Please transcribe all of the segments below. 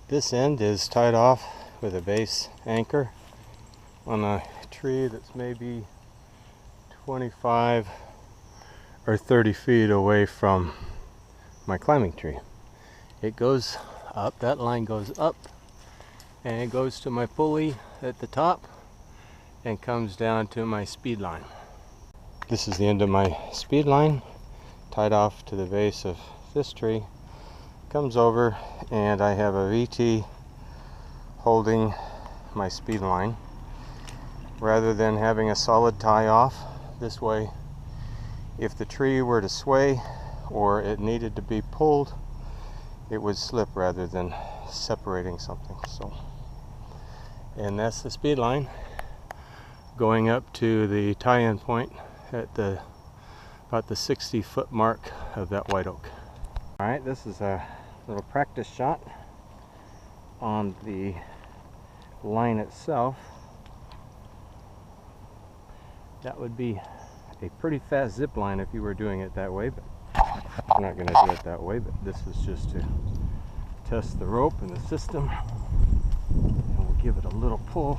This end is tied off with a base anchor on a tree that's maybe 25 or 30 feet away from my climbing tree. It goes up, that line goes up, and it goes to my pulley at the top and comes down to my speed line. This is the end of my speed line, tied off to the base of this tree. Comes over, and I have a VT holding my speed line rather than having a solid tie off. This way, if the tree were to sway or it needed to be pulled, it would slip rather than separating something. So, and that's the speed line going up to the tie-in point at about the 60-foot mark of that white oak. All right, this is a little practice shot on the line itself. That would be a pretty fast zip line if you were doing it that way, but we're not going to do it that way. But this is just to test the rope and the system, and we'll give it a little pull.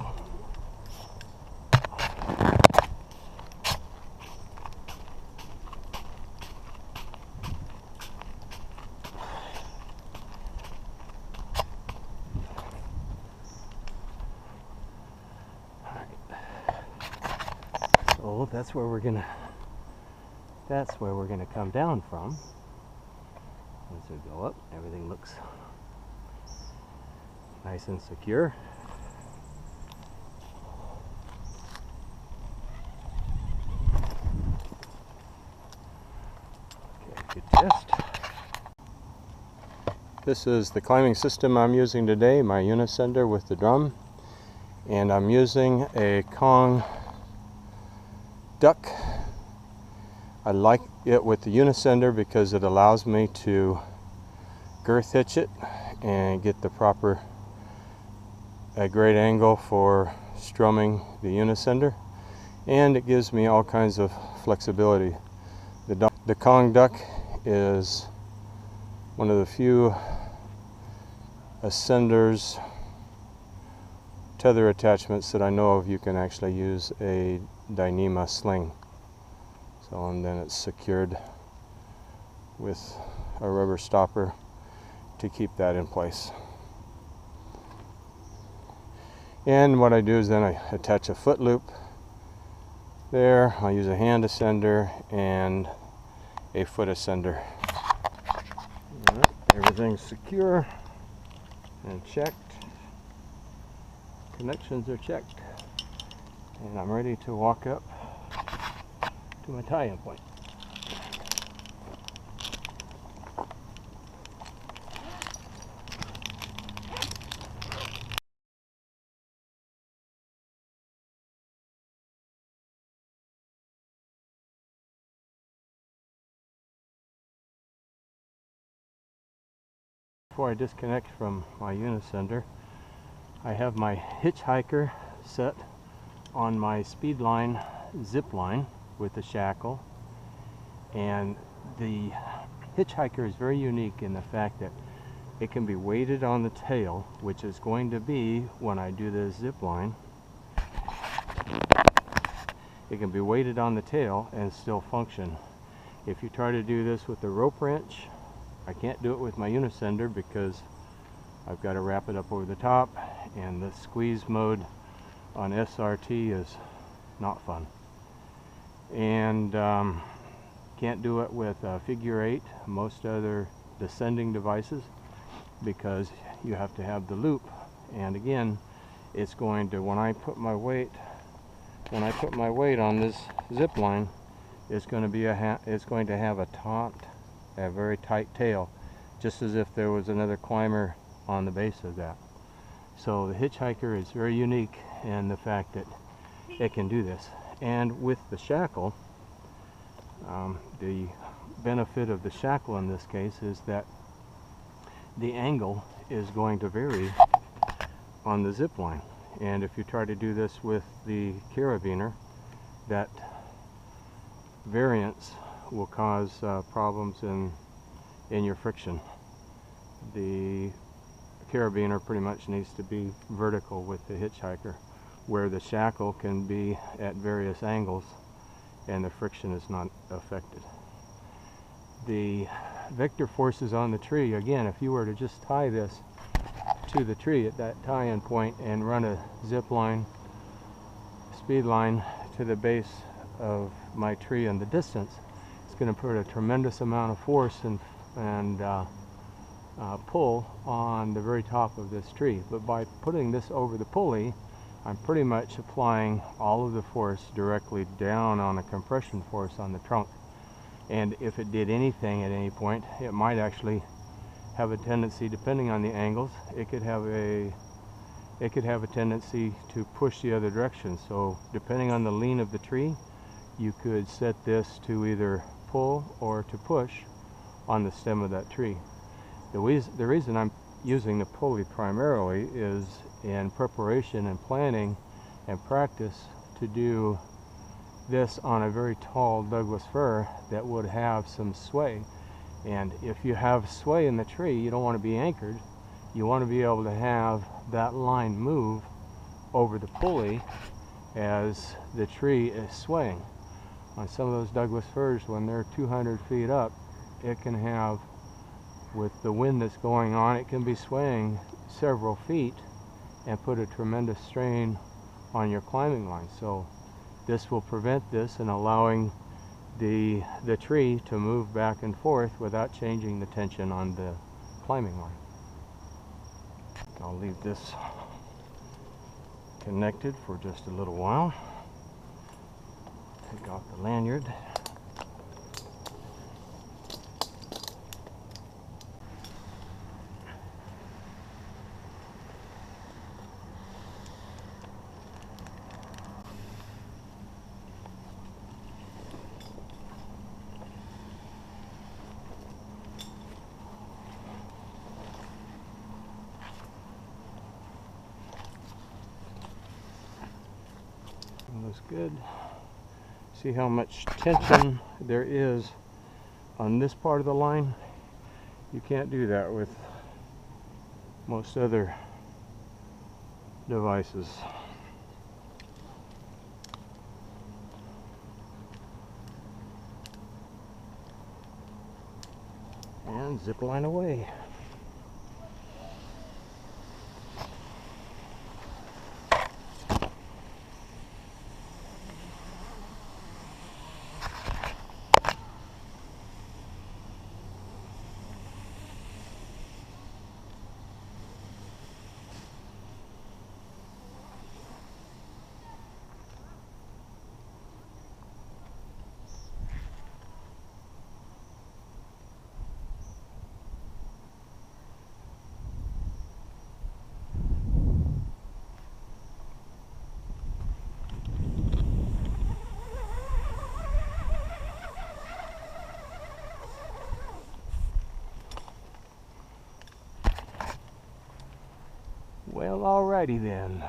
So that's where we're gonna come down from. As we go up, everything looks nice and secure. Okay, good test. This is the climbing system I'm using today, my unisender with the drum, and I'm using a Kong duck. I like it with the unisender because it allows me to girth hitch it and get the proper great angle for strumming the unisender, and it gives me all kinds of flexibility. The Kong duck is one of the few ascenders tether attachments that I know of you can actually use a Dyneema sling. So, and then it's secured with a rubber stopper to keep that in place. And what I do is then I attach a foot loop there. I'll use a hand ascender and a foot ascender. Right, everything's secure and checked. Connections are checked. And I'm ready to walk up to my tie-in point. Before I disconnect from my unisender, I have my HitchHiker set on my speedline zip line with the shackle, and the HitchHiker is very unique in the fact that it can be weighted on the tail, which is going to be when I do this zip line. It can be weighted on the tail and still function. If you try to do this with the rope wrench, I can't do it with my unisender because I've got to wrap it up over the top, and the squeeze mode on SRT is not fun. And can't do it with figure 8, most other descending devices, because you have to have the loop. And again, it's going to, when I put my weight on this zip line, it's going to be it's going to have a very tight tail, just as if there was another climber on the base of that. So the HitchHiker is very unique in the fact that it can do this. And with the shackle, the benefit of the shackle in this case is that the angle is going to vary on the zip line. And if you try to do this with the carabiner, that variance will cause problems in your friction. The carabiner pretty much needs to be vertical with the HitchHiker, where the shackle can be at various angles and the friction is not affected. The vector forces on the tree, again, if you were to just tie this to the tree at that tie-in point and run a zip line, speed line to the base of my tree in the distance, it's going to put a tremendous amount of force and pull on the very top of this tree. But by putting this over the pulley, I'm pretty much applying all of the force directly down on a compression force on the trunk. And if it did anything at any point, it might actually have a tendency, depending on the angles, it could have a tendency to push the other direction. So depending on the lean of the tree, you could set this to either pull or to push on the stem of that tree. The reason I'm using the pulley primarily is in preparation and planning and practice to do this on a very tall Douglas fir that would have some sway. And if you have sway in the tree, you don't want to be anchored. You want to be able to have that line move over the pulley as the tree is swaying. On some of those Douglas firs, when they're 200 feet up, it can have, with the wind that's going on, it can be swaying several feet and put a tremendous strain on your climbing line. So this will prevent this and allowing the tree to move back and forth without changing the tension on the climbing line. I'll leave this connected for just a little while. Take off the lanyard. Looks good. See how much tension there is on this part of the line? You can't do that with most other devices. And zip line away. Well, alrighty then.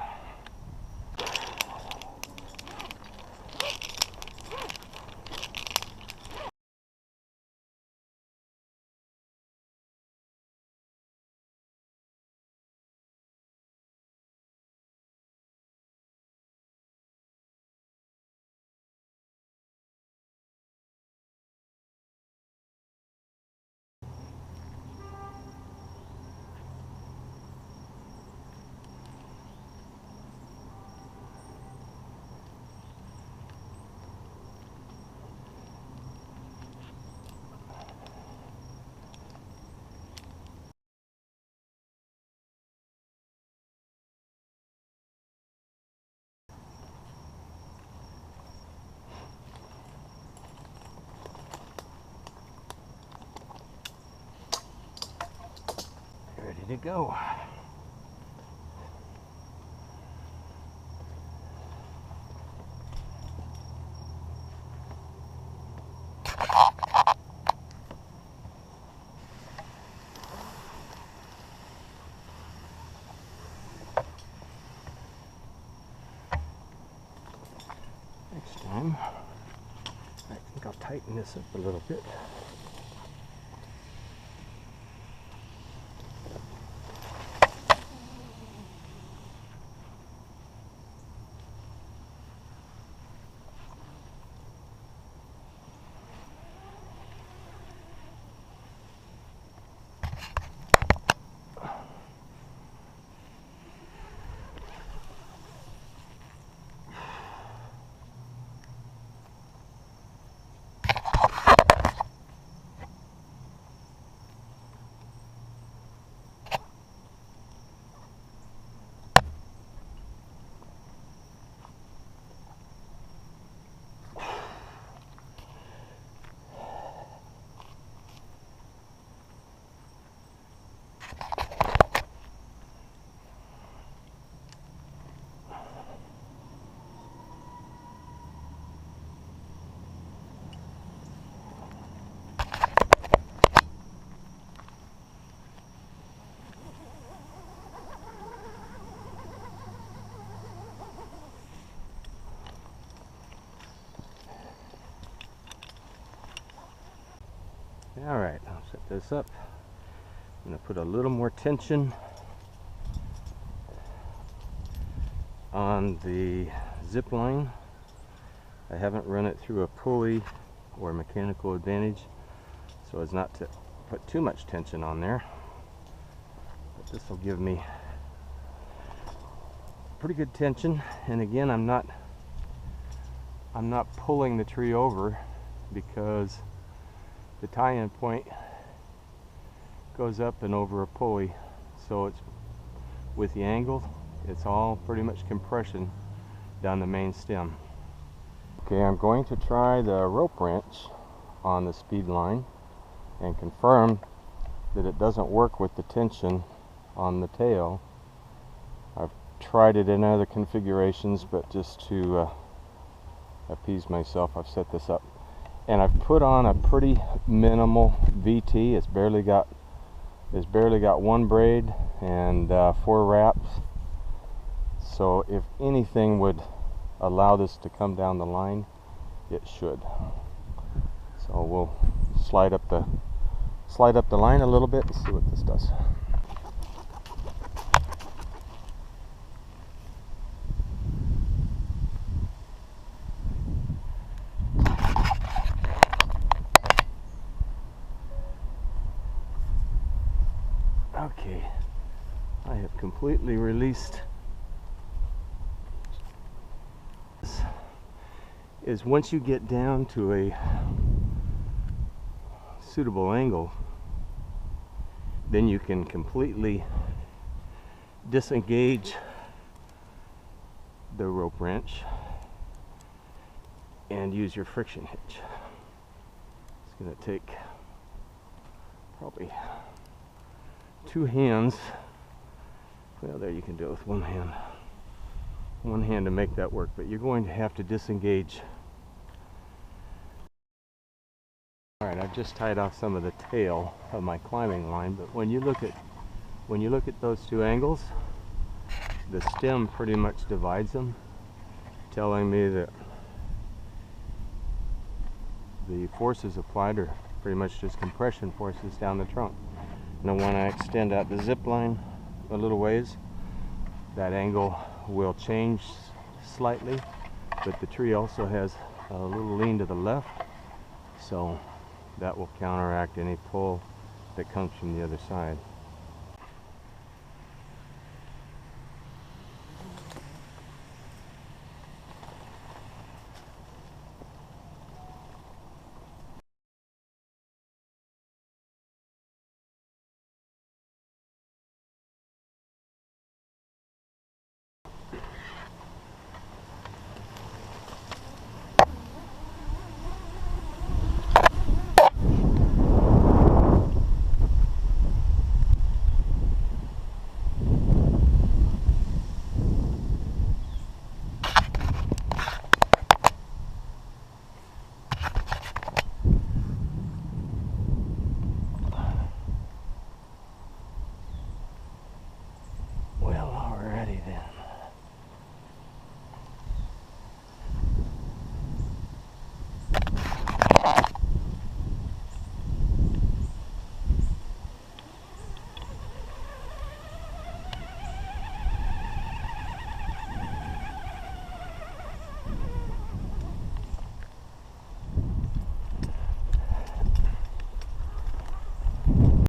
Ready to go. Next time, I think I'll tighten this up a little bit. Alright, I'll set this up. I'm going to put a little more tension on the zip line. I haven't run it through a pulley or mechanical advantage so as not to put too much tension on there. But this will give me pretty good tension, and again I'm not pulling the tree over because the tie-in point goes up and over a pulley, so it's with the angle it's all pretty much compression down the main stem. Okay, I'm going to try the rope wrench on the speed line and confirm that it doesn't work with the tension on the tail. I've tried it in other configurations, but just to appease myself, I've set this up. And I've put on a pretty minimal VT. It's barely got one braid and 4 wraps. So if anything would allow this to come down the line, it should. So we'll slide up the line a little bit and see what this does. Okay, I have completely released. Is once you get down to a suitable angle, then you can completely disengage the rope wrench and use your friction hitch. It's going to take probably 2 hands. Well, there, you can do it with one hand to make that work, but you're going to have to disengage. Alright, I've just tied off some of the tail of my climbing line, but when you look at those 2 angles, the stem pretty much divides them, telling me that the forces applied are pretty much just compression forces down the trunk. And when I extend out the zip line a little ways, that angle will change slightly, but the tree also has a little lean to the left, so that will counteract any pull that comes from the other side.